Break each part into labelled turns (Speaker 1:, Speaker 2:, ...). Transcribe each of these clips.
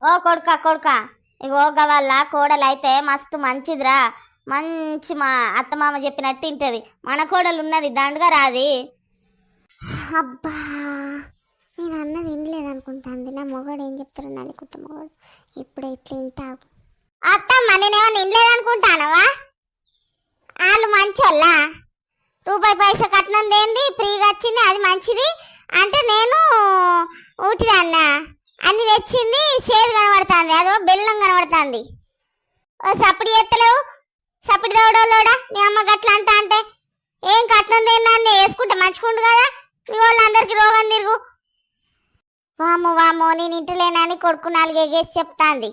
Speaker 1: ఓ కొడుకా కొడుకా, ఇగో గవల్ల కోడలు అయితే మస్తు మంచిదిరా. మంచి మా అత్తమామ చెప్పినట్టు తింటది. మన కోడలు ఉన్నది దండుగా రాది.
Speaker 2: అబ్బా, నేను అన్నది వినలేదనుకుంటాంది. నా మొగడు ఏం చెప్తాడు, నలుగుట్ట మొగడు. ఇప్పుడే ఇట్లా వింటావు.
Speaker 1: అత్తమ్మ నేనేమన్నా వినలేదనుకుంటానవా? వాళ్ళు మంచోళ్ళా? రూపాయి పైసా కట్నం దేంది ఫ్రీగా వచ్చింది అది మంచిది అంటే నేను ఊటిదన్నా. అన్ని తెచ్చింది సేదు కనబడుతుంది, అదో బెల్లం కనబడుతుంది. ఓ సప్పుడు ఎత్తలేవు, సప్పుడు దౌడోళ్ళోడా నీ అమ్మ గట్ల అంటా అంటే. ఏం కట్నం దేన్ని వేసుకుంటే మంచుకుంటు కదా, మీ వాళ్ళందరికీ రోగం తిరుగు. వామో వామో, నేను ఇంటలేనని కొడుకు నాలుగు ఎగేసి చెప్తాంది.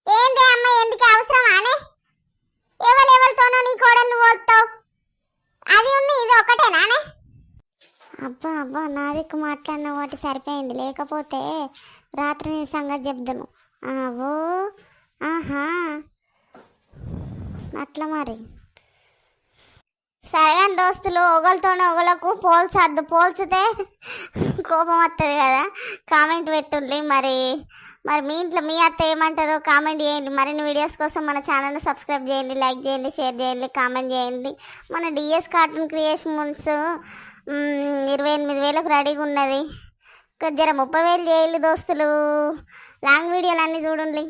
Speaker 1: ఏంటి అమ్మ, ఎందుకు అవసరమానే? ఎవరెవరితోనో నీ కోడలు పోతావు, అది ఉంది ఇది ఒకటేనానే?
Speaker 2: అబ్బా అబ్బా, నా దిక్కు మాట్లాడిన వాటి సరిపోయింది. లేకపోతే రాత్రి నీ సంగతి చెప్దును. ఓ ఆహా, అట్లా మరి.
Speaker 1: సరే దోస్తులు, ఒకరితోనే ఒకలకు పోల్చద్దు, పోల్చితే కోపం వస్తుంది కదా. కామెంట్ పెట్టుండి మరి. మరి మీ ఇంట్లో మీ అత్త ఏమంటారో కామెంట్ చేయండి. మరిన్ని వీడియోస్ కోసం మన ఛానల్ని సబ్స్క్రైబ్ చేయండి, లైక్ చేయండి, షేర్ చేయండి, కామెంట్ చేయండి. మన డిఎస్ కార్టూన్ క్రియేషన్స్ 28,000కు రెడీగా ఉన్నది. జర 30,000 చేయాలి దోస్తులు. లాంగ్ వీడియోలు అన్నీ చూడండి.